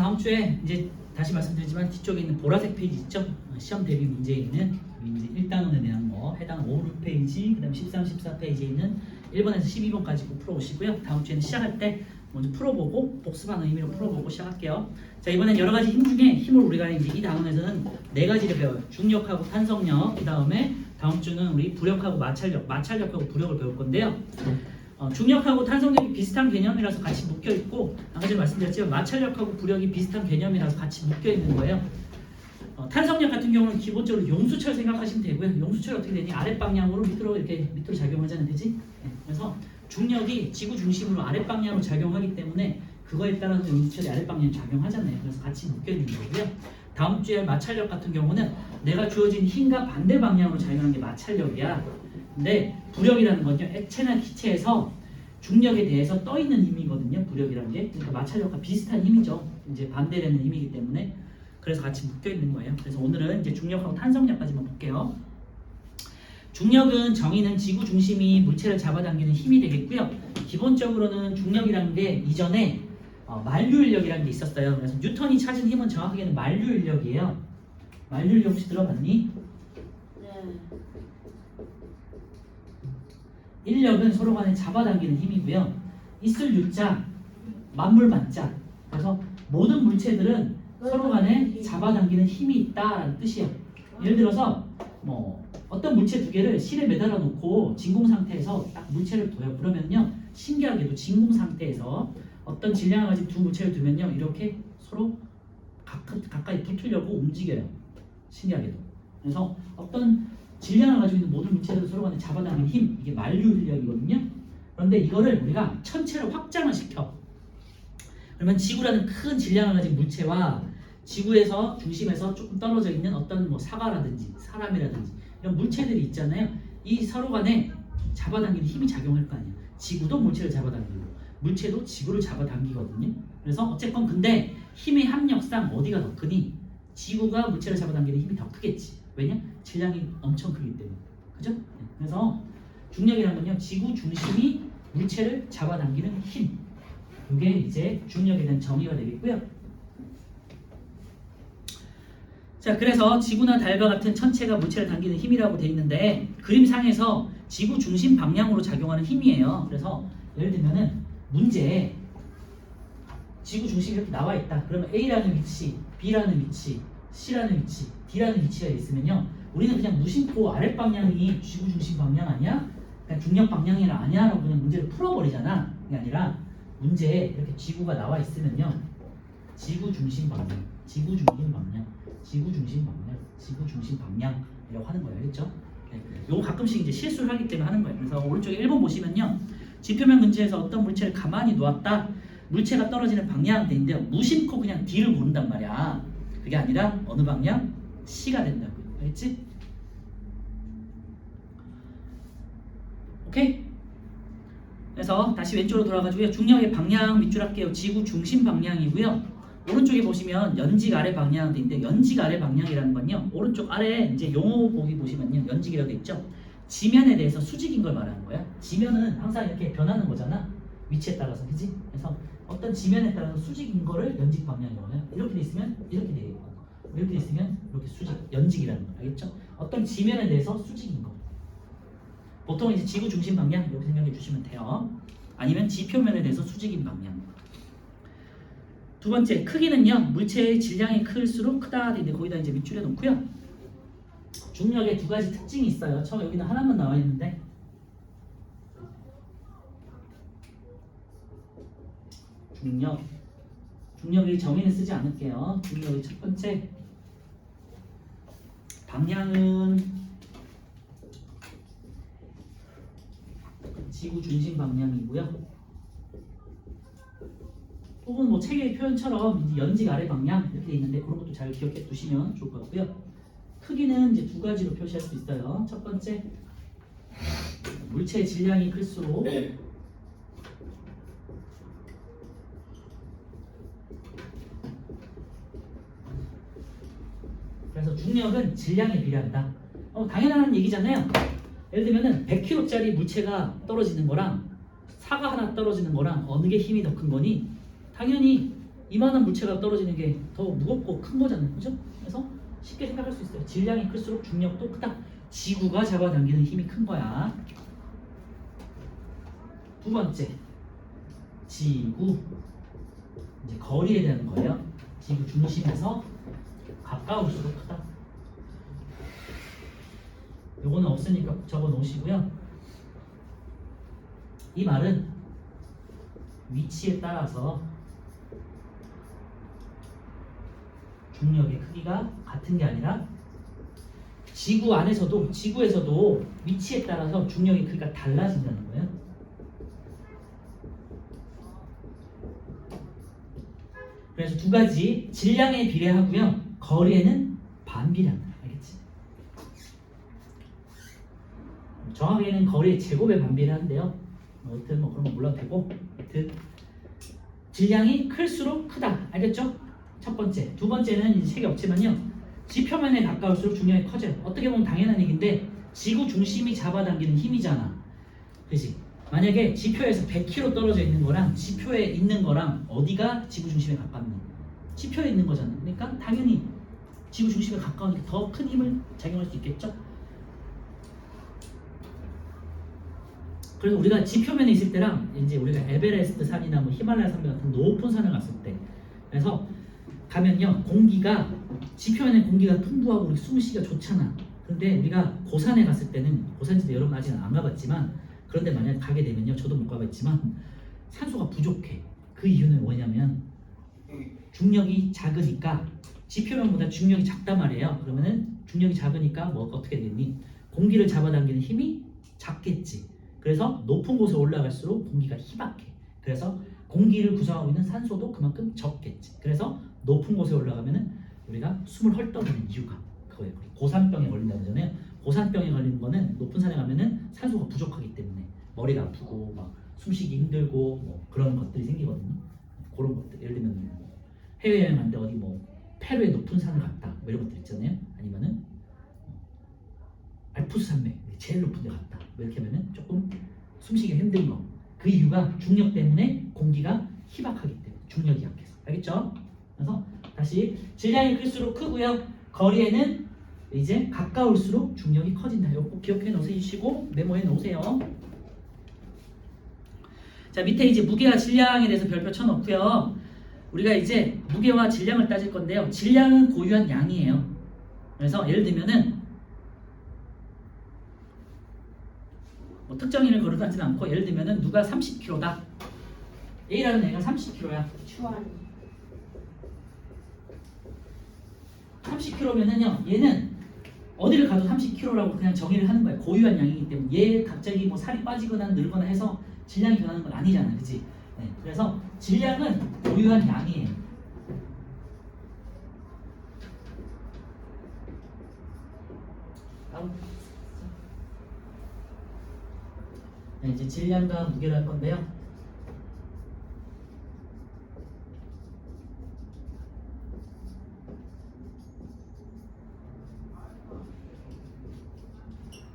다음 주에 이제 다시 말씀드리지만 뒤쪽에 있는 보라색 페이지 있죠? 시험 대비 문제에 있는 이제 1단원에 대한 거 해당 5, 6페이지, 그 다음 13, 14페이지에 있는 1번에서 12번까지 꼭 풀어보시고요. 다음 주에는 시작할 때 먼저 풀어보고 복습하는 의미로 풀어보고 시작할게요. 자, 이번엔 여러 가지 힘 중에 힘을 우리가 이제 이 단원에서는 4가지를 배워요. 중력하고 탄성력, 그 다음에 다음 주는 우리 부력하고 마찰력, 마찰력하고 부력을 배울 건데요. 중력하고 탄성력이 비슷한 개념이라서 같이 묶여 있고, 아까 전에 말씀드렸지만 마찰력하고 부력이 비슷한 개념이라서 같이 묶여 있는 거예요. 탄성력 같은 경우는 기본적으로 용수철 생각하시면 되고요. 용수철 어떻게 되니? 아랫방향으로 밑으로 이렇게 밑으로 작용하잖아요, 되지? 네. 그래서 중력이 지구 중심으로 아랫방향으로 작용하기 때문에 그거에 따라서 용수철이 아랫방향으로 작용하잖아요. 그래서 같이 묶여 있는 거고요. 다음 주에 마찰력 같은 경우는 내가 주어진 힘과 반대 방향으로 작용하는 게 마찰력이야. 근데 부력이라는 건요, 액체나 기체에서 중력에 대해서 떠 있는 힘이거든요. 부력이라는 게. 그러니까 마찰력과 비슷한 힘이죠. 이제 반대되는 힘이기 때문에. 그래서 같이 묶여 있는 거예요. 그래서 오늘은 이제 중력하고 탄성력까지만 볼게요. 중력은 정의는 지구 중심이 물체를 잡아당기는 힘이 되겠고요. 기본적으로는 중력이라는 게 이전에 만류인력이라는 게 있었어요. 그래서 뉴턴이 찾은 힘은 정확하게는 만류인력이에요. 만류인력 혹시 들어봤니? 네. 인력은 서로 간에 잡아당기는 힘이고요. 있을 유자, 만물 만자. 그래서 모든 물체들은 서로 간에 잡아당기는 힘이 있다라는 뜻이에요. 예를 들어서 뭐 어떤 물체 두 개를 실에 매달아 놓고 진공 상태에서 딱 물체를 둬요. 그러면요, 신기하게도 진공 상태에서 어떤 질량을 가진 두 물체를 두면요, 이렇게 서로 가까이 붙으려고 움직여요. 신기하게도. 그래서 어떤 질량을 가지고 있는 모든 물체들을 서로 간에 잡아당기는 힘, 이게 만류인력이거든요. 그런데 이거를 우리가 천체로 확장을 시켜. 그러면 지구라는 큰 질량을 가진 물체와 지구에서 중심에서 조금 떨어져 있는 어떤 뭐 사과라든지 사람이라든지 이런 물체들이 있잖아요. 이 서로 간에 잡아당기는 힘이 작용할 거 아니에요. 지구도 물체를 잡아당기고 물체도 지구를 잡아당기거든요. 그래서 어쨌건 근데 힘의 합력상 어디가 더 크니? 지구가 물체를 잡아당기는 힘이 더 크겠지. 왜냐? 질량이 엄청 크기 때문에. 그죠? 네. 그래서 중력이라는 건요, 지구 중심이 물체를 잡아당기는 힘. 이게 이제 중력에 대한 정의가 되겠고요. 자, 그래서 지구나 달과 같은 천체가 물체를 당기는 힘이라고 되어 있는데 그림상에서 지구 중심 방향으로 작용하는 힘이에요. 그래서 예를 들면은 문제에 지구 중심이 이렇게 나와 있다. 그러면 A라는 위치, B라는 위치, C라는 위치, D라는 위치가 있으면요, 우리는 그냥 무심코 아랫방향이 지구 중심 방향 아니야? 그냥 중력 방향이라 아니야? 라고 그냥 문제를 풀어버리잖아. 그게 아니라 문제에 이렇게 지구가 나와 있으면요, 지구 중심 방향, 지구 중심 방향, 지구 중심 방향, 지구 중심 방향이라고 하는 거예요. 알겠죠? 네. 요거 가끔씩 이제 실수를 하기 때문에 하는 거예요. 그래서 오른쪽에 1번 보시면요, 지표면 근처에서 어떤 물체를 가만히 놓았다. 물체가 떨어지는 방향 돼 있는데요, 무심코 그냥 D를 고른단 말이야. 그게 아니라 어느 방향? C가 된다고요. 알겠지? 오케이? 그래서 다시 왼쪽으로 돌아가지고요, 중력의 방향 밑줄 할게요. 지구 중심 방향이고요. 오른쪽에 보시면 연직 아래 방향 돼 있는데 연직 아래 방향이라는 건요, 오른쪽 아래 이제 용어 보기 보시면요, 연직이라고 돼 있죠. 지면에 대해서 수직인 걸 말하는 거야. 지면은 항상 이렇게 변하는 거잖아. 위치에 따라서, 그지? 그래서 어떤 지면에 따라서 수직인 거를 연직 방향이라고 해요. 이렇게 돼 있으면 이렇게 되겠고, 이렇게 돼 있으면 이렇게 수직, 연직이라는 거. 알겠죠? 어떤 지면에 대해서 수직인 거. 보통 이제 지구 중심 방향 이렇게 생각해 주시면 돼요. 아니면 지표면에 대해서 수직인 방향. 두 번째, 크기는요, 물체의 질량이 클수록 크다. 근데 거기다 이제 밑줄에 놓고요. 중력의 두 가지 특징이 있어요. 처음 여기는 하나만 나와 있는데, 중력의 정의는 쓰지 않을게요. 중력의 첫 번째, 방향은 지구 중심 방향이고요. 혹은 뭐 책의 표현처럼 이제 연직 아래 방향 이렇게 돼 있는데 그런 것도 잘 기억해 두시면 좋을 것 같고요. 크기는 이제 두 가지로 표시할 수 있어요. 첫 번째, 물체의 질량이 클수록 그래서 중력은 질량에 비례한다. 당연한 얘기잖아요. 예를 들면은 100kg짜리 물체가 떨어지는 거랑 사과 하나 떨어지는 거랑 어느 게 힘이 더 큰 거니? 당연히 이만한 물체가 떨어지는 게 더 무겁고 큰 거잖아요. 그죠? 그래서 쉽게 생각할 수 있어요. 질량이 클수록 중력도 크다. 지구가 잡아당기는 힘이 큰 거야. 두 번째, 지구. 이제 거리에 대한 거예요. 지구 중심에서 가까울수록 크다. 요거는 없으니까 적어 놓으시고요. 이 말은 위치에 따라서 중력의 크기가 같은 게 아니라 지구 안에서도 지구에서도 위치에 따라서 중력의 크기가 달라진다는 거예요. 그래서 두 가지 질량에 비례하고요. 거리에는 반비례한다. 알겠지? 정확하게는 거리의 제곱에 반비례하는데요. 여튼 뭐 그런 거 몰라도 되고, 여튼 질량이 클수록 크다. 알겠죠? 첫 번째. 두 번째는 이제 책이 없지만요. 지표면에 가까울수록 중력이 커져요. 어떻게 보면 당연한 얘기인데 지구 중심이 잡아당기는 힘이잖아. 그지? 만약에 지표에서 100km 떨어져 있는 거랑 지표에 있는 거랑 어디가 지구 중심에 가깝니? 지표에 있는 거잖아. 그러니까 당연히 지구 중심에 가까우니까 더 큰 힘을 작용할 수 있겠죠? 그래서 우리가 지표면에 있을 때랑 이제 우리가 에베레스트 산이나 뭐 히말라야 산맥 같은 높은 산을 갔을 때, 그래서 가면요 공기가 지표면에 공기가 풍부하고 우리 숨 쉬기가 좋잖아. 그런데 우리가 고산에 갔을 때는, 고산지대 여러분 아직 안 가봤지만, 그런데 만약 가게 되면요, 저도 못 가봤지만 산소가 부족해. 그 이유는 뭐냐면 중력이 작으니까, 지표면보다 중력이 작단 말이에요. 그러면은 중력이 작으니까 뭐 어떻게 되니? 공기를 잡아당기는 힘이 작겠지. 그래서 높은 곳에 올라갈수록 공기가 희박해. 그래서 공기를 구성하고 있는 산소도 그만큼 적겠지. 그래서 높은 곳에 올라가면은 우리가 숨을 헐떡이는 이유가 그거예요. 고산병에 걸린다고 하잖아요. 고산병에 걸리는 거는 높은 산에 가면은 산소가 부족하기 때문에 머리가 아프고 막 숨쉬기 힘들고 뭐 그런 것들이 생기거든요. 그런 것들, 예를 들면 뭐 해외여행 갔는데 어디 뭐 페루의 높은 산을 갔다 뭐 이런 것들 있잖아요. 아니면은 알프스 산맥 제일 높은 데 갔다 뭐 이렇게 하면은 조금 숨쉬기 힘든 거. 그 이유가 중력 때문에 공기가 희박하기 때문에, 중력이 약해서. 알겠죠? 그래서 다시 질량이 클수록 크고요. 거리에는 이제 가까울수록 중력이 커진다. 이거 꼭 기억해 놓으시고 메모해 놓으세요. 자, 밑에 이제 무게와 질량에 대해서 별표 쳐놓고요. 우리가 이제 무게와 질량을 따질 건데요. 질량은 고유한 양이에요. 그래서 예를 들면은 뭐 특정인을 거론하지는 않고, 예를 들면은 누가 30kg다. A라는 애가 30kg야. 주한 30kg면은요, 얘는 어디를 가도 30kg라고 그냥 정의를 하는 거야. 고유한 양이기 때문에. 얘 갑자기 뭐 살이 빠지거나 늘거나 해서 질량이 변하는 건 아니잖아, 그지? 네, 그래서 질량은 고유한 양이에요. 네, 이제 질량과 무게를 할 건데요.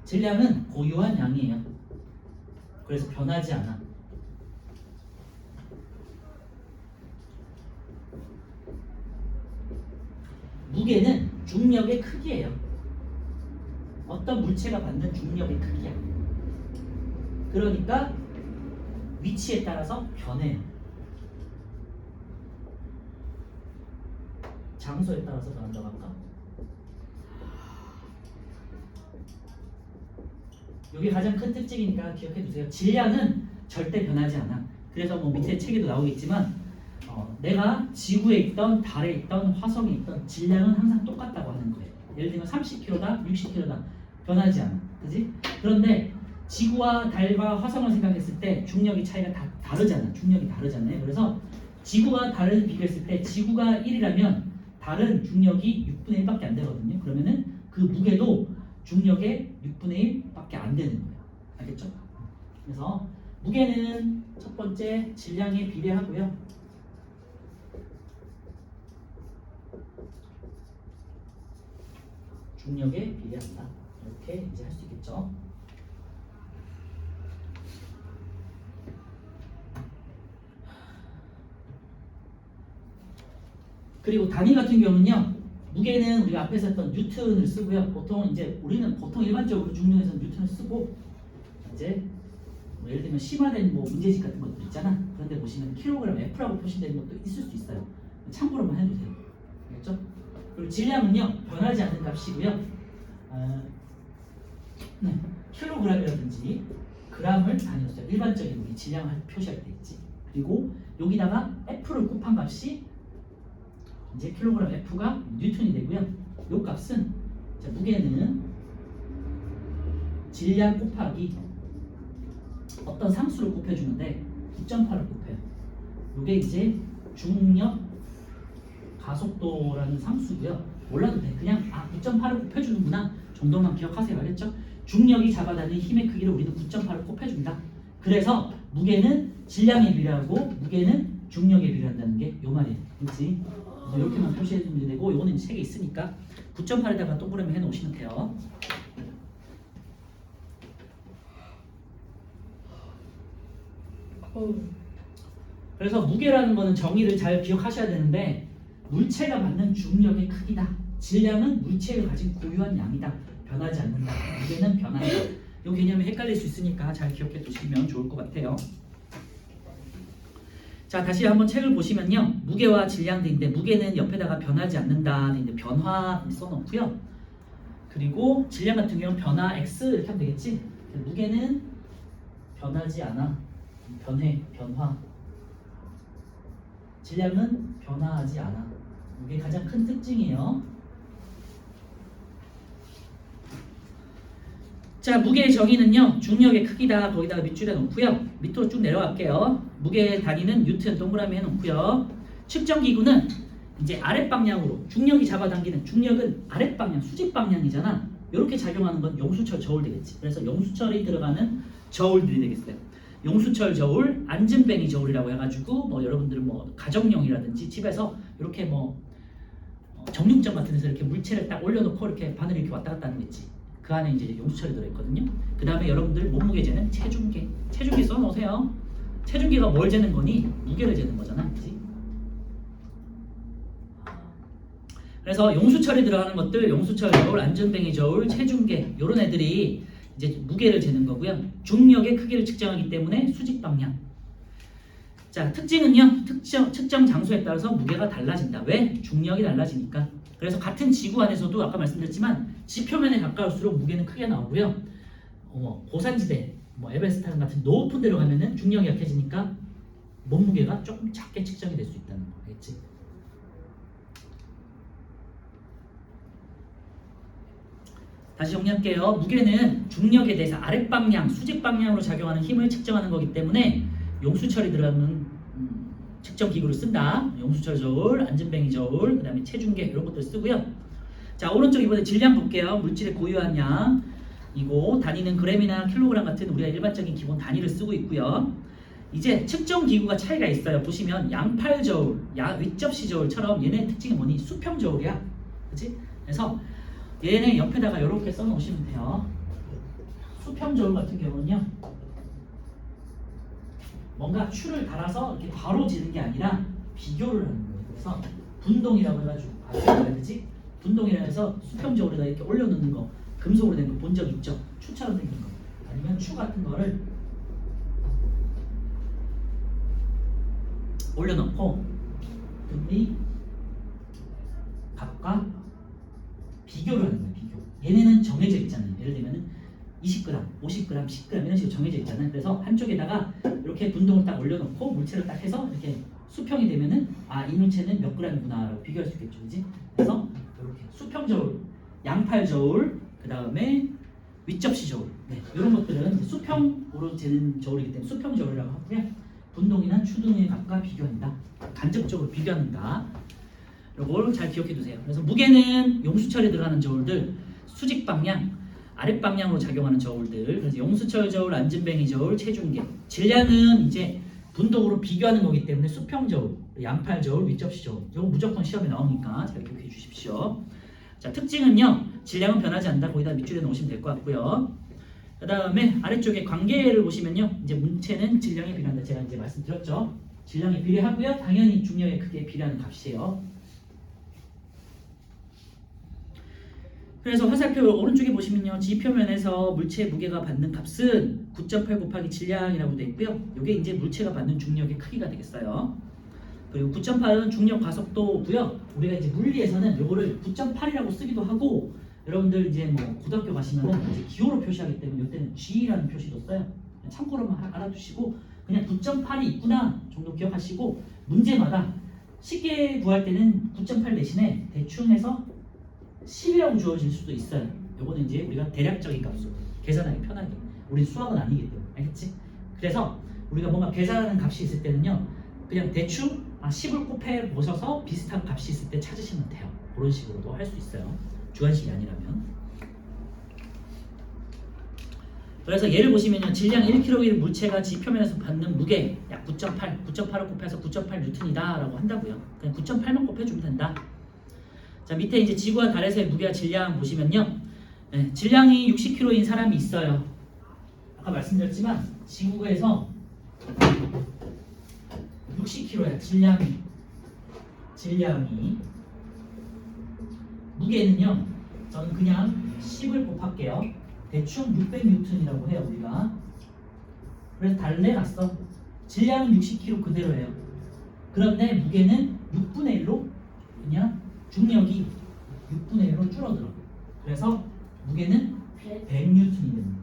질량은 고유한 양이에요. 그래서 변하지 않아. 무게는 중력의 크기예요. 어떤 물체가 받는 중력의 크기야. 그러니까 위치에 따라서 변해요. 장소에 따라서 변한다고 할까? 이게 가장 큰 특징이니까 기억해 두세요. 질량은 절대 변하지 않아. 그래서 뭐 밑에 책에도 나오겠지만 내가 지구에 있던 달에 있던 화성에 있던 질량은 항상 똑같다고 하는 거예요. 예를 들면 30kg다, 60kg다 변하지 않아. 그지? 그런데 지구와 달과 화성을 생각했을 때 중력의 차이가 다 다르잖아. 중력이 다르잖아요. 그래서 지구와 달을 비교했을 때 지구가 1이라면 달은 중력이 6분의 1밖에 안 되거든요. 그러면은 그 무게도 중력의 6분의 1밖에 안 되는 거예요. 알겠죠? 그래서 무게는 첫 번째 질량에 비례하고요. 중력에 비례한다. 이렇게 이제 할 수 있겠죠? 그리고 단위 같은 경우는요. 무게는 우리가 앞에서 했던 뉴턴을 쓰고요. 우리는 보통 일반적으로 중량에서 뉴턴을 쓰고 이제 뭐 예를 들면 심화된 뭐 문제집 같은 것도 있잖아. 그런데 보시면 킬로그램 F라고 표시되는 것도 있을 수 있어요. 참고로만 해두세요. 알겠죠? 그리고 질량은요 변하지 않는 값이고요. 네, 킬로그램이라든지 그램을 단위로 써요. 일반적인 우리 질량을 표시할 때 있지. 그리고 여기다가 F를 곱한 값이 이제 킬로그램 F가 뉴턴이 되고요. 요 값은 자, 무게는 질량 곱하기 어떤 상수를 곱해주는데 9.8을 곱해요. 요게 이제 중력 가속도라는 상수고요. 몰라도 돼. 그냥 9.8을 곱해주는구나 정도만 기억하세요. 알겠죠? 중력이 잡아다니는 힘의 크기를 우리는 9.8을 곱해줍니다. 그래서 무게는 질량에 비례하고 무게는 중력에 비례한다는 게 요 말이에요. 그렇지? 이렇게만 표시해주면 되고 이거는 책에 있으니까 9.8에다가 동그라미 해놓으시면 돼요. 그래서 무게라는 거는 정의를 잘 기억하셔야 되는데 물체가 받는 중력의 크기다. 질량은 물체가 가진 고유한 양이다. 변하지 않는다. 무게는 변한다. 이 개념이 헷갈릴 수 있으니까 잘 기억해 두시면 좋을 것 같아요. 자, 다시 한번 책을 보시면요. 무게와 질량 되는데 무게는 옆에다가 변하지 않는다. 근데 변화 써놓고요. 그리고 질량 같은 경우는 변화 X 이렇게 하면 되겠지. 무게는 변하지 않아. 변화. 질량은 변화하지 않아. 이게 가장 큰 특징이에요. 자, 무게의 정의는요. 중력의 크기다. 거기다가 밑줄에 놓고요. 밑으로 쭉 내려갈게요. 무게의 단위는 뉴턴 동그라미 해놓고요. 측정 기구는 이제 아랫방향으로 중력이 잡아당기는 중력은 아랫방향, 수직 방향이잖아. 이렇게 작용하는 건 용수철 저울 되겠지. 그래서 용수철이 들어가는 저울들이 되겠어요. 용수철 저울, 안전뱅이 저울이라고 해가지고 뭐 여러분들은 뭐 가정용이라든지 집에서 이렇게 뭐 정육점 같은 데서 이렇게 물체를 딱 올려놓고 이렇게 바늘이 이렇게 왔다 갔다 하는 거 있지. 그 안에 이제 용수철이 들어있거든요. 그 다음에 여러분들 몸무게 재는 체중계. 체중계 써놓으세요. 체중계가 뭘 재는 거니? 무게를 재는 거잖아. 그치? 그래서 용수철이 들어가는 것들, 용수철 저울, 안전뱅이 저울, 체중계 이런 애들이 이제 무게를 재는 거고요. 중력의 크기를 측정하기 때문에 수직 방향. 자, 특징은요. 측정 장소에 따라서 무게가 달라진다. 왜? 중력이 달라지니까. 그래서 같은 지구 안에서도 아까 말씀드렸지만 지표면에 가까울수록 무게는 크게 나오고요. 고산지대, 에베레스트 같은 높은 데로 가면은 중력이 약해지니까 몸무게가 조금 작게 측정이 될 수 있다는 거 알겠지? 다시 정리할게요. 무게는 중력에 대해서 아랫방향, 수직방향으로 작용하는 힘을 측정하는 거기 때문에 용수철이 들어가는 측정 기구를 쓴다. 용수철 저울, 안전뱅이 저울, 그 다음에 체중계 이런 것들 쓰고요. 자, 오른쪽 이번에 질량 볼게요. 물질의 고유한 양. 이고 단위는 그램이나 킬로그램 같은 우리가 일반적인 기본 단위를 쓰고 있고요. 이제 측정 기구가 차이가 있어요. 보시면 양팔 저울, 윗접시 저울처럼 얘네 특징이 뭐니? 수평 저울이야. 그렇지? 그래서 얘네 옆에다가 이렇게 써놓으시면 돼요. 수평 저울 같은 경우는요. 뭔가 추를 달아서 이렇게 바로 지는 게 아니라 비교를 하는 거예요. 그래서 분동이라고 해가지고 그지? 분동이라 해서 수평 저울에다 이렇게 올려놓는 거, 금속으로 된 거 본 적 있죠? 추처럼 생긴 거. 아니면 추 같은 거를 올려놓고 금리 값과 비교를 하는 거예요. 비교. 얘네는 정해져 있잖아요. 예를 들면은 20g, 50g, 10g 이런 식으로 정해져 있잖아요. 그래서 한쪽에다가 이렇게 분동을 딱 올려놓고 물체를 딱 해서 이렇게 수평이 되면은 이 물체는 몇 g이구나라고 비교할 수 있겠죠, 그지? 그래서 이렇게 수평 저울, 양팔 저울, 그 다음에 윗접시 저울, 이런 것들은 수평으로 재는 저울이기 때문에 수평 저울이라고 하고요. 분동이나 추동의 값과 비교한다. 간접적으로 비교한다. 이걸 잘 기억해 두세요. 그래서 무게는 용수철에 들어가는 저울들, 수직 방향, 아랫 방향으로 작용하는 저울들. 그래서 용수철 저울, 안전뱅이 저울, 체중계. 질량은 이제 분동으로 비교하는 거기 때문에 수평 저울, 양팔 저울, 윗접시 저울. 이거 무조건 시험에 나오니까 잘 기억해 주십시오. 자, 특징은요. 질량은 변하지 않는다. 거기다 밑줄에 놓으시면 될 것 같고요. 그 다음에 아래쪽에 관계를 보시면요. 이제 문체는 질량에 비례한다. 제가 이제 말씀드렸죠. 질량에 비례하고요. 당연히 중력의 크기에 비례하는 값이에요. 그래서 화살표 오른쪽에 보시면요. 지표면에서 물체의 무게가 받는 값은 9.8 곱하기 질량이라고 되어 있고요. 이게 이제 물체가 받는 중력의 크기가 되겠어요. 그리고 9.8은 중력 가속도고요. 우리가 이제 물리에서는 요거를 9.8이라고 쓰기도 하고 여러분들 이제 뭐 고등학교 가시면은 이제 기호로 표시하기 때문에 이때는 G라는 표시도 써요. 참고로만 알아두시고 그냥 9.8이 있구나 정도 기억하시고 문제마다 쉽게 구할 때는 9.8 대신에 대충 해서 10이라고 주어질 수도 있어요. 요거는 이제 우리가 대략적인 값으로 계산하기 편하게. 우린 수학은 아니기 때문에 알겠지? 그래서 우리가 뭔가 계산하는 값이 있을 때는요 그냥 대충 10을 곱해 보셔서 비슷한 값이 있을 때 찾으시면 돼요. 그런 식으로도 할 수 있어요. 주관식이 아니라면. 그래서 예를 보시면요. 질량 1kg의 물체가 지표면에서 받는 무게 약 9.8을 곱해서 9.8 뉴턴이다 라고 한다고요. 그냥 9.8만 곱해주면 된다. 자, 밑에 이제 지구와 달에서의 무게와 질량 보시면요. 네, 질량이 60kg인 사람이 있어요. 아까 말씀드렸지만 지구에서 60kg야. 질량이 무게는요. 저는 그냥 10을 곱할게요. 대충 600N이라고 해요. 우리가. 그래서 달래 놨어. 질량은 60kg 그대로예요. 그런데 무게는 6분의 1로 그냥 중력이 6분의 1로 줄어들어. 그래서 무게는 100N이 됩니다.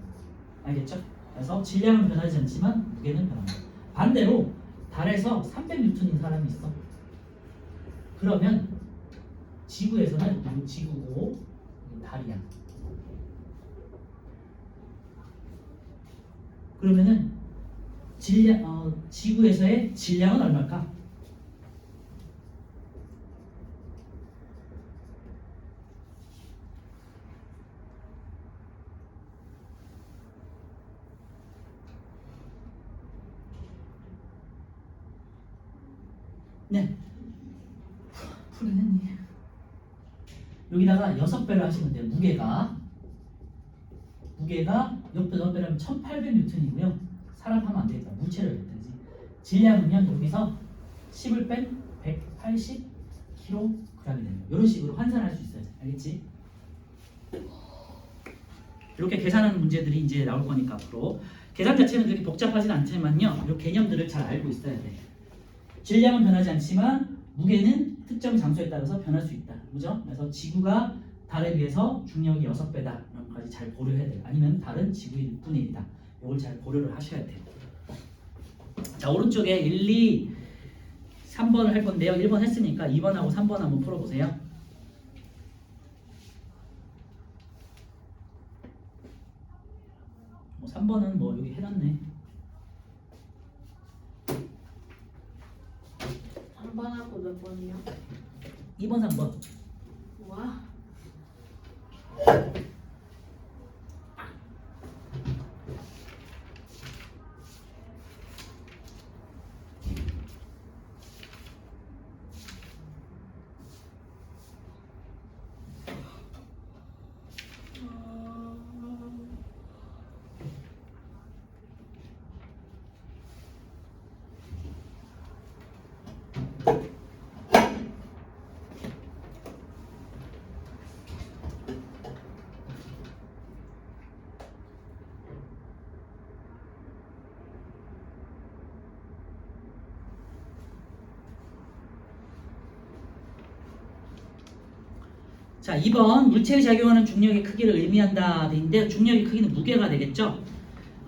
알겠죠? 그래서 질량은 변하지 않지만 무게는 변합니다. 반대로 달에서 300N인 사람이 있어. 그러면 지구에서는 지구고 달이야. 그러면은 지구에서의 질량은 얼마일까? 네. 풀어냈니? 여기다가 6배를 하시면 돼요. 무게가 옆에 6배를 하면 1800N이고요. 사람 하면 안 되겠다. 물체를 했든지. 질량은요. 여기서 10을 뺀 180kg이 됩니다. 이런 식으로 환산할 수 있어요. 알겠지? 이렇게 계산하는 문제들이 이제 나올 거니까 앞으로. 계산 자체는 그렇게 복잡하진 않지만요. 이 개념들을 잘 알고 있어야 돼. 질량은 변하지 않지만 무게는 특정 장소에 따라서 변할 수 있다. 그죠? 그래서 지구가 달에 비해서 중력이 6배다. 이런 것까지 잘 고려해야 돼요. 아니면 달은 지구의 6분의 1이다. 이걸 잘 고려를 하셔야 돼요. 자, 오른쪽에 1, 2, 3번을 할 건데요. 1번 했으니까 2번하고 3번 한번 풀어보세요. 뭐 3번은 뭐 여기 해놨네. 3번하고 몇 번이요? 2번, 3번. 와. 자, 2번 물체에 작용하는 중력의 크기를 의미한다 인데 중력의 크기는 무게가 되겠죠.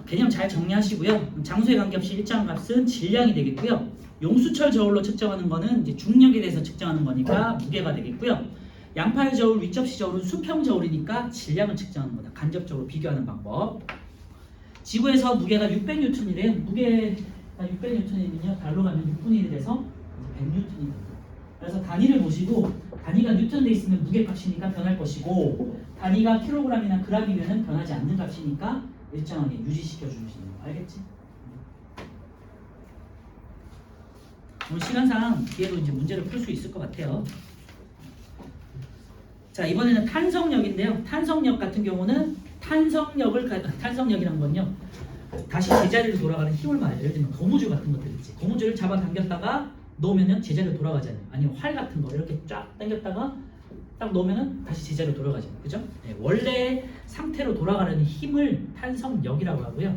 개념 잘 정리하시고요. 장소에 관계없이 일정한 값은 질량이 되겠고요. 용수철 저울로 측정하는 거는 이제 중력에 대해서 측정하는 거니까 무게가 되겠고요. 양파의 저울, 윗접시 저울은 수평 저울이니까 질량을 측정하는 거다. 간접적으로 비교하는 방법. 지구에서 무게가 600N이래요. 무게가 600N이면요. 달로 가면 6분의 1이 돼서 100N이 됩니다. 그래서 단위를 보시고 단위가 뉴턴 돼 있으면 무게값이니까 변할 것이고 단위가 킬로그램이나 그램이면 변하지 않는 값이니까 일정하게 유지시켜 주시는 거. 알겠지? 오늘 시간상 뒤에도 이제 문제를 풀 수 있을 것 같아요. 자, 이번에는 탄성력인데요. 탄성력 같은 경우는 탄성력이란 건요. 다시 제자리로 돌아가는 힘을 말해요. 예를 들면 고무줄 같은 것들 있지. 고무줄을 잡아당겼다가 놓으면은 제자리로 돌아가잖아요. 아니면 활 같은 거 이렇게 쫙 당겼다가 딱 놓으면은 다시 제자리로 돌아가죠. 그죠? 네, 원래 상태로 돌아가려는 힘을 탄성력이라고 하고요.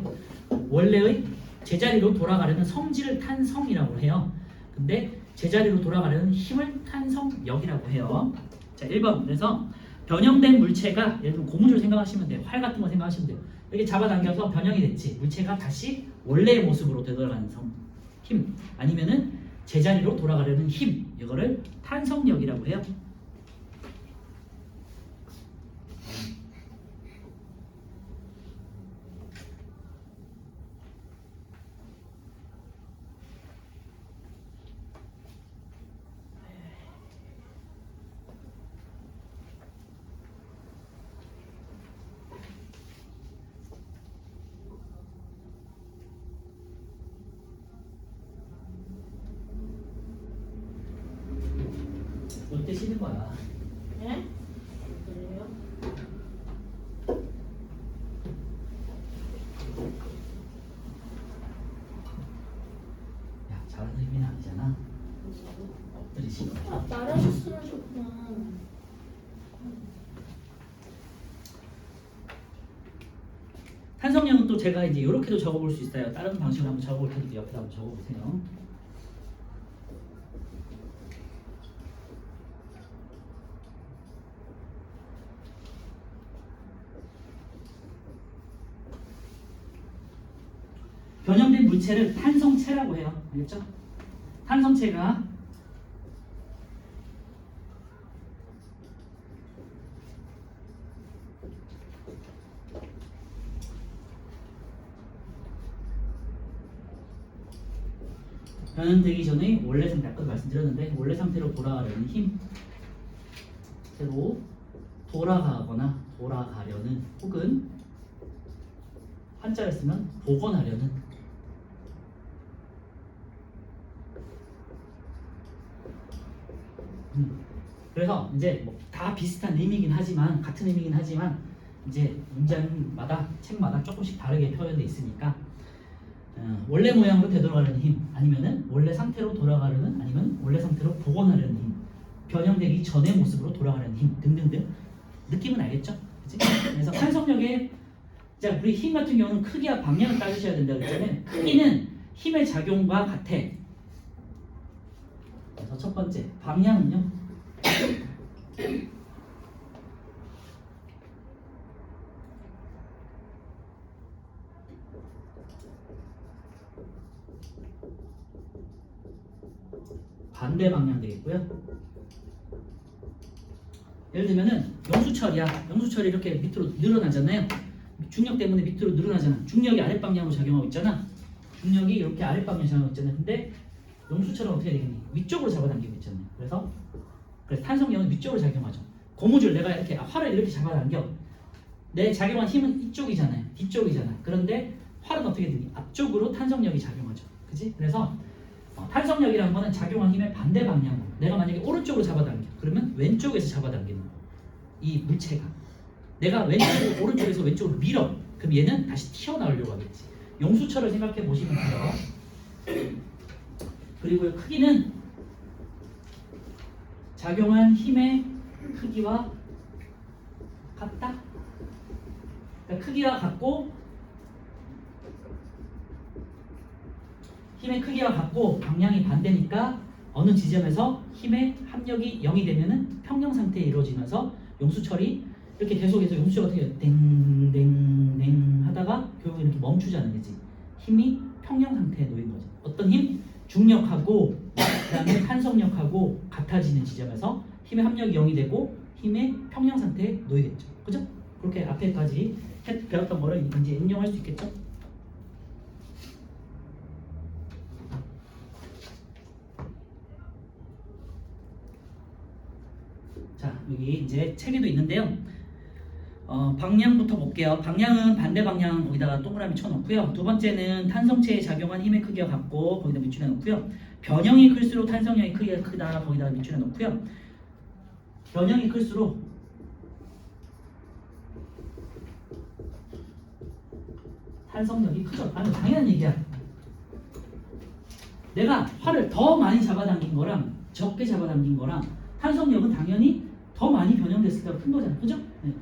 원래의 제자리로 돌아가려는 성질을 탄성이라고 해요. 근데 제자리로 돌아가려는 힘을 탄성력이라고 해요. 자, 1번. 그래서 변형된 물체가 예를 들면 고무줄 생각하시면 돼요. 활 같은 거 생각하시면 돼요. 이렇게 잡아당겨서 변형이 됐지. 물체가 다시 원래의 모습으로 되돌아가는 힘. 아니면은 제자리로 돌아가려는 힘. 이거를 탄성력이라고 해요. 롯데 쉬는 거야. 네? 그래요? 야, 잘하는 의미는 아니잖아. 엎드리 싫어. 아, 나라서 쓰러졌구나. 탄성력은 또 제가 이제 이렇게도 적어볼 수 있어요. 다른 방식으로 한번 적어볼 테니까 옆에 한번 적어보세요. 변형된 물체를 탄성체라고 해요. 알겠죠? 탄성체가 변형되기 전에 원래 상태, 아까 말씀드렸는데 원래 상태로 돌아가려는 힘으로 돌아가거나 돌아가려는 혹은 한자를 쓰면 복원하려는 그래서 이제 뭐 다 비슷한 의미긴 하지만 같은 의미긴 하지만 이제 문장마다 책마다 조금씩 다르게 표현돼 있으니까 원래 모양으로 되돌아가려는 힘 아니면은 원래 상태로 돌아가려는 아니면 원래 상태로 복원하려는 힘 변형되기 전의 모습으로 돌아가려는 힘 등등등 느낌은 알겠죠? 그치? 그래서 탄성력의 자 우리 힘 같은 경우는 크기와 방향을 따지셔야 된다고 했잖아요. 크기는 힘의 작용과 같아. 그래서 첫 번째 방향은요. 반대 방향 되겠고요. 예를 들면은 영수철이야. 영수철이 이렇게 밑으로 늘어나잖아요. 중력 때문에 밑으로 늘어나잖아. 중력이 아랫방향으로 작용하고 있잖아. 중력이 이렇게 아랫방향으로 작용하고 있잖아. 근데 영수철은 어떻게 되겠니? 위쪽으로 잡아당기고 있잖아요. 그래서 탄성력은 위쪽으로 작용하죠. 고무줄 내가 이렇게 활을 이렇게 잡아당겨. 내 작용한 힘은 이쪽이잖아요. 뒤쪽이잖아. 그런데 활은 어떻게 되니? 앞쪽으로 탄성력이 작용하죠. 그치? 그래서 탄성력이라는 거는 작용한 힘의 반대 방향으로 내가 만약에 오른쪽으로 잡아당겨. 그러면 왼쪽에서 잡아당기는 거. 이 물체가 내가 왼쪽으로 오른쪽에서 왼쪽으로 밀어. 그럼 얘는 다시 튀어나오려고 하겠지. 용수철을 생각해 보시면 돼요. 그리고 크기는 작용한 힘의 크기와 같다. 그러니까 크기와 같고 힘의 크기와 같고 방향이 반대니까 어느 지점에서 힘의 합력이 0이 되면은 평형 상태에 이루어지면서 용수철이 이렇게 계속해서 용수철 어떻게 해요? 댕댕댕 하다가 결국 이렇게 멈추자는 거지. 힘이 평형 상태에 놓인 거죠. 어떤 힘? 중력하고 그다음에 탄성력하고 같아지는 지점에서 힘의 합력이 0이 되고 힘의 평형 상태에 놓이겠죠. 그죠? 그렇게 앞에까지 배웠던 거를 이제 응용할 수 있겠죠? 자, 여기 이제 책에도 있는데요. 방향부터 볼게요. 방향은 반대 방향 거기다가 동그라미 쳐놓고요. 두 번째는 탄성체에 작용한 힘의 크기와 같고 거기다 밑줄에 놓고요. 변형이 클수록 탄성력의 크기가 크다 거기다가 밑줄에 놓고요. 변형이 클수록 탄성력이 크죠. 아니 당연한 얘기야. 내가 활을 더 많이 잡아당긴 거랑 적게 잡아당긴 거랑 탄성력은 당연히 더 많이 변형됐을 때가 큰 거잖아, 그죠? 네.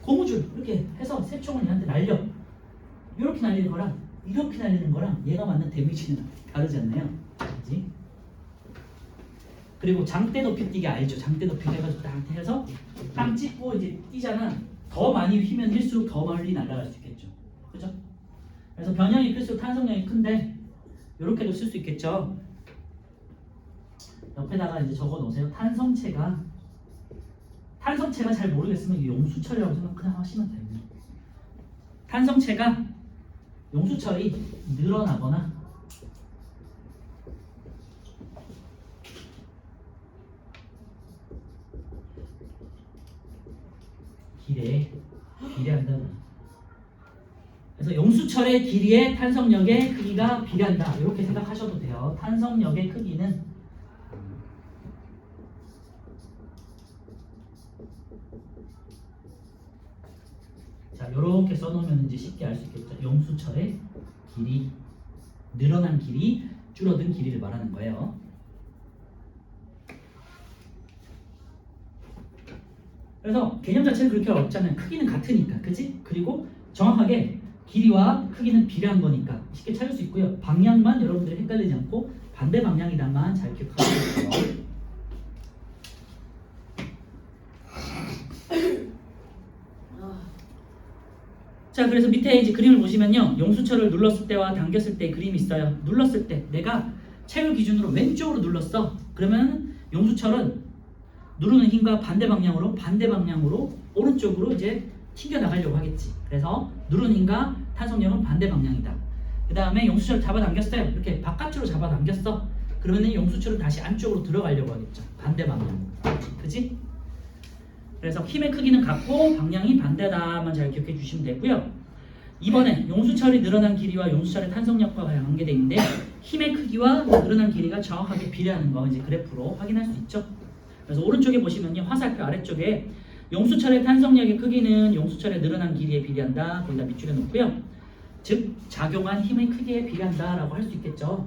고무줄 이렇게 해서 새총을 얘한테 날려. 이렇게 날리는 거랑 이렇게 날리는 거랑 얘가 맞는 데미지는 다르지 않나요? 그지? 그리고 장대 높이 뛰기 알죠? 장대 높이 해가지고 딱 해서 땅 찍고 이제 뛰잖아. 더 많이 휘면 힐수록 더 멀리 날아갈 수 있겠죠. 그죠? 그래서 변형이 클수록 탄성량이 큰데 이렇게도 쓸 수 있겠죠. 옆에다가 이제 적어 놓으세요. 탄성체가 잘 모르겠으면 이게 용수철이라고 생각 그냥 하시면 됩니다. 탄성체가 용수철이 늘어나거나 비례한다. 그래서 용수철의 길이에 탄성력의 크기가 비례한다. 이렇게 생각하셔도 돼요. 탄성력의 크기는 자 이렇게 써놓으면 이제 쉽게 알 수 있겠죠. 용수철의 길이 늘어난 길이 줄어든 길이를 말하는 거예요. 그래서 개념 자체는 그렇게 어렵잖아요. 크기는 같으니까, 그지? 그리고 정확하게 길이와 크기는 비례한 거니까 쉽게 찾을 수 있고요. 방향만 여러분들이 헷갈리지 않고 반대 방향이란만 잘 기억하시면 돼요. 자, 그래서 밑에 이제 그림을 보시면요, 용수철을 눌렀을 때와 당겼을 때 그림이 있어요. 눌렀을 때 내가 체열 기준으로 왼쪽으로 눌렀어. 그러면 용수철은 누르는 힘과 반대 방향으로 오른쪽으로 이제 튕겨 나가려고 하겠지. 그래서 누르는 힘과 탄성력은 반대 방향이다. 그 다음에 용수철을 잡아당겼어요. 이렇게 바깥으로 잡아당겼어. 그러면 용수철은 다시 안쪽으로 들어가려고 하겠죠. 반대 방향으로. 그지? 그래서 힘의 크기는 같고 방향이 반대다만 잘 기억해 주시면 되고요. 이번에 용수철이 늘어난 길이와 용수철의 탄성력과 관계되어 있는데 힘의 크기와 늘어난 길이가 정확하게 비례하는 거 이제 그래프로 확인할 수 있죠. 그래서 오른쪽에 보시면요, 화살표 아래쪽에 용수철의 탄성력의 크기는 용수철의 늘어난 길이에 비례한다. 거기다 밑줄에 놓고요. 즉 작용한 힘의 크기에 비례한다라고 할 수 있겠죠.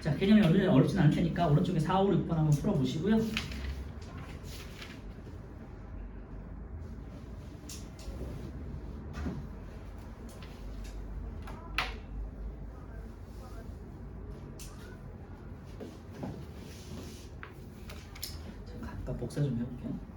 자, 개념이 어렵진 않을 테니까 오른쪽에 4, 5, 6번 한번 풀어보시고요. 잠깐 복사 좀 해볼게요.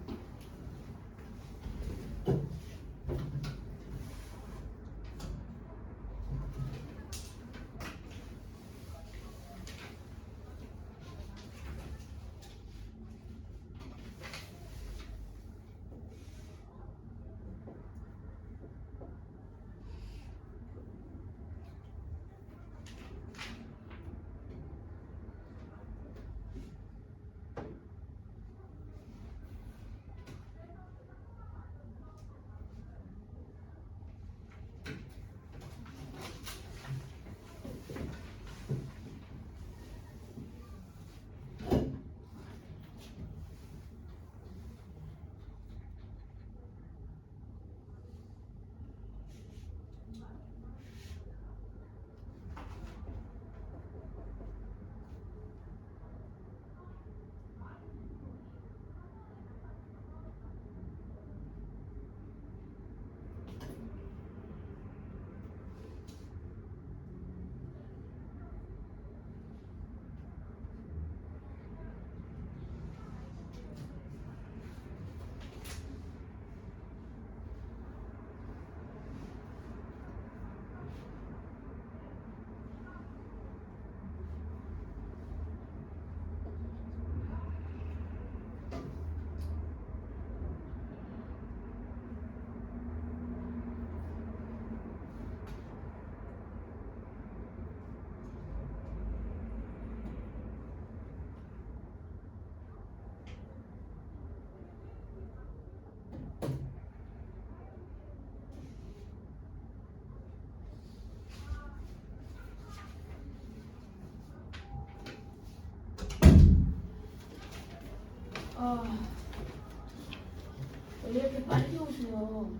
왜 이렇게 빨리 오세요?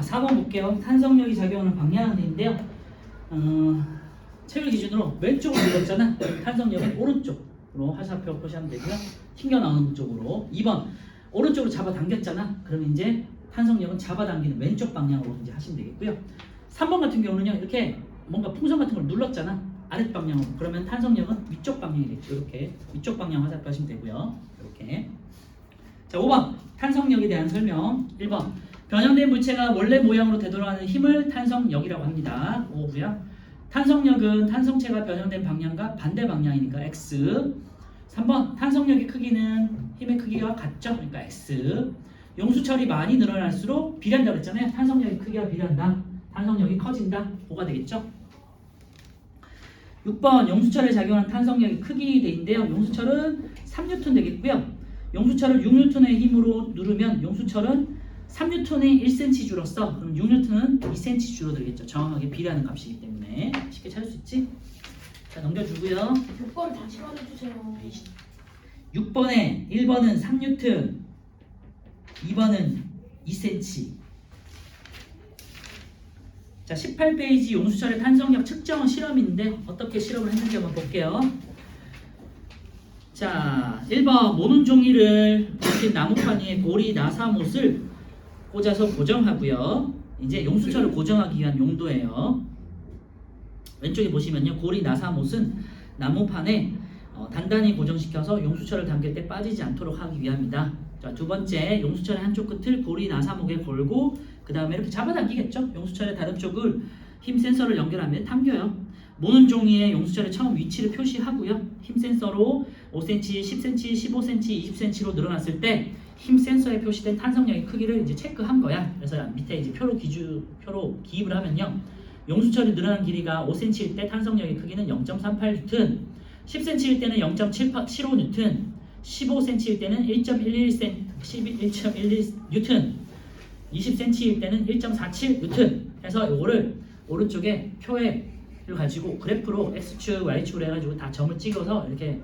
자, 4번 볼게요. 탄성력이 작용하는 방향인데요. 책을 기준으로 왼쪽으로 눌렀잖아. 탄성력은 오른쪽으로 화살표 표시하면 되고요. 튕겨 나오는 쪽으로. 2번 오른쪽으로 잡아당겼잖아. 그럼 이제 탄성력은 잡아당기는 왼쪽 방향으로 이제 하시면 되겠고요. 3번 같은 경우는요. 이렇게 뭔가 풍선 같은 걸 눌렀잖아. 아랫 방향으로. 그러면 탄성력은 위쪽 방향이 되겠죠. 이렇게 위쪽 방향 화살표 하시면 되고요. 이렇게. 자, 5번 탄성력에 대한 설명. 1번 변형된 물체가 원래 모양으로 되돌아가는 힘을 탄성력이라고 합니다. 5고요. 탄성력은 탄성체가 변형된 방향과 반대 방향이니까 X. 3번 탄성력의 크기는 힘의 크기와 같죠. 그러니까 X. 용수철이 많이 늘어날수록 비례한다고 했잖아요. 탄성력의 크기가 비례한다. 탄성력이 커진다. 5가 되겠죠. 6번 용수철에 작용하는 탄성력의 크기 대인데요. 용수철은 3N 되겠고요. 용수철을 6N의 힘으로 누르면 용수철은 3N이 1cm 줄었어. 그럼 6N은 2cm 줄어들겠죠. 정확하게 비례하는 값이기 때문에 쉽게 찾을 수 있지. 자, 넘겨주고요. 6번 다시 말해주세요. 6번에 1번은 3N, 2번은 2cm. 자, 18페이지 용수철의 탄성력 측정 실험인데 어떻게 실험을 했는지 한번 볼게요. 자, 1번 모는 종이를 박힌 나무판 위에 고리 나사못을 꽂아서 고정하고요. 이제 용수철을 고정하기 위한 용도예요. 왼쪽에 보시면요. 고리 나사못은 나무판에 단단히 고정시켜서 용수철을 당길 때 빠지지 않도록 하기 위함이다. 자, 두 번째, 용수철의 한쪽 끝을 고리 나사목에 걸고 그 다음에 이렇게 잡아당기겠죠. 용수철의 다른 쪽을 힘 센서를 연결하면 당겨요. 모는 종이에 용수철의 처음 위치를 표시하고요. 힘 센서로 5cm, 10cm, 15cm, 20cm로 늘어났을 때 힘 센서에 표시된 탄성력의 크기를 이제 체크한 거야. 그래서 밑에 이제 표로 기입을 하면요. 용수철이 늘어난 길이가 5cm일 때 탄성력의 크기는 0.38N, 10cm일 때는 0.75N, 15cm일 때는 1.11N, 20cm일 때는 1.47N 해서 이거를 오른쪽에 표를 가지고 그래프로 X축, Y축으로 해가지고 다 점을 찍어서 이렇게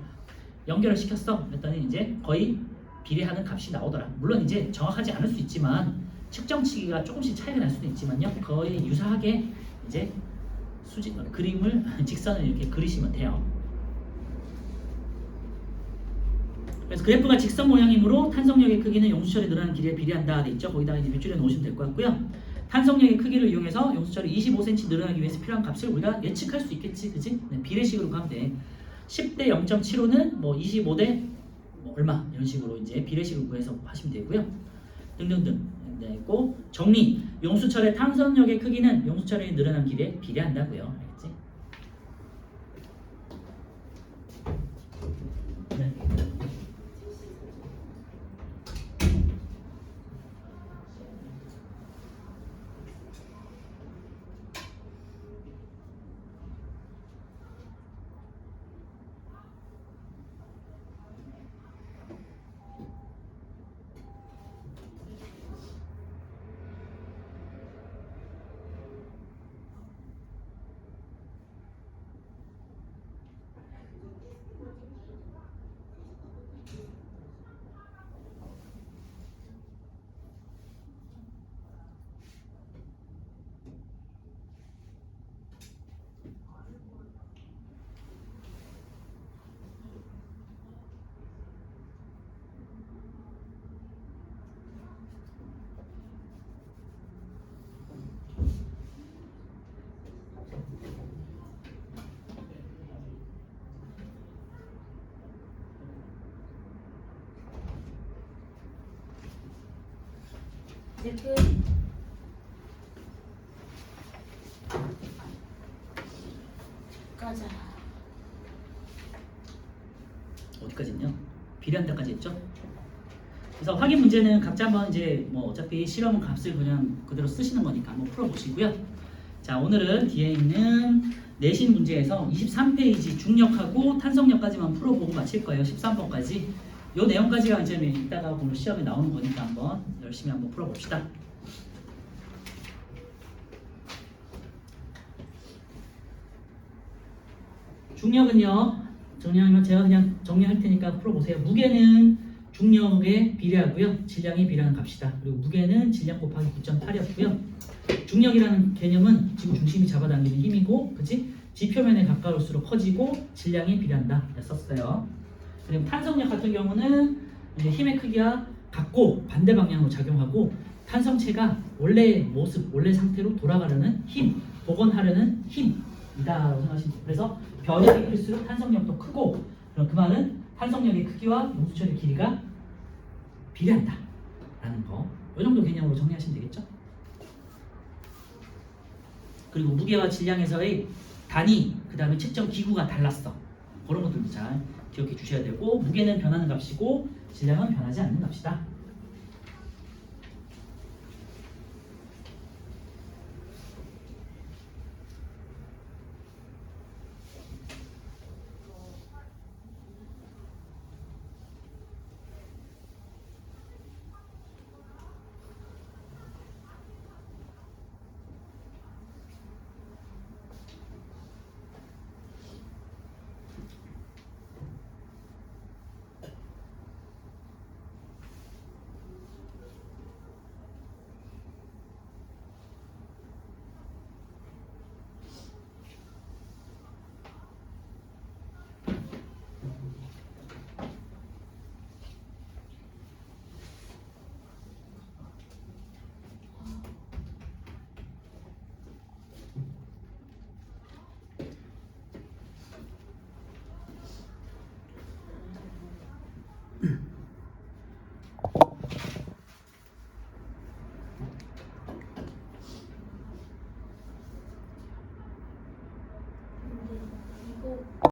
연결을 시켰어. 그랬더니 이제 거의 비례하는 값이 나오더라. 물론 이제 정확하지 않을 수 있지만 측정치기가 조금씩 차이가 날 수도 있지만요. 거의 유사하게 이제 그림을 직선을 이렇게 그리시면 돼요. 그래서 그래프가 직선 모양이므로 탄성력의 크기는 용수철이 늘어나는 길이에 비례한다 돼 있죠. 거기다가 이제 밑줄에 놓으시면 될 것 같고요. 탄성력의 크기를 이용해서 용수철이 25cm 늘어나기 위해서 필요한 값을 우리가 예측할 수 있겠지, 그지? 네, 비례식으로 가면 돼. 10대 0.75는 뭐 25대 뭐 얼마 이런 식으로 이제 비례식으로 구해서 하시면 되고요. 등등등. 네, 있고 정리. 용수철의 탄성력의 크기는 용수철이 늘어난 길이에 비례한다고요. 알겠지? 네. 이제 끝. 가자. 어디까지 했냐? 비례한다까지 했죠? 그래서 확인 문제는 각자 한번 이제 뭐 어차피 실험은 값을 그냥 그대로 쓰시는 거니까 한번 풀어보시고요. 자, 오늘은 뒤에 있는 내신 문제에서 23페이지 중력하고 탄성력까지만 풀어보고 마칠 거예요. 13번까지. 요 내용까지가 이제 이따가 오늘 시험에 나오는 거니까 한번 열심히 한번 풀어봅시다. 중력은요, 정리하면 제가 그냥 정리할 테니까 풀어보세요. 무게는 중력에 비례하고요. 질량에 비례하는 값이다. 그리고 무게는 질량 곱하기 9.8이었고요. 중력이라는 개념은 지구 중심이 잡아당기는 힘이고, 그치? 지표면에 가까울수록 커지고 질량에 비례한다. 썼어요. 그리고 탄성력 같은 경우는 이제 힘의 크기와 같고 반대 방향으로 작용하고, 탄성체가 원래 모습, 원래 상태로 돌아가려는 힘, 복원하려는 힘이다라고 생각하시면 돼요. 그래서 변형이 클수록 탄성력도 크고, 그럼 그 말은 탄성력의 크기와 용수철의 길이가 비례한다 라는 거. 이 정도 개념으로 정리하시면 되겠죠? 그리고 무게와 질량에서의 단위, 그 다음에 측정 기구가 달랐어. 그런 것들도 잘 기억해 주셔야 되고, 무게는 변하는 값이고 질량은 변하지 않는 값이다.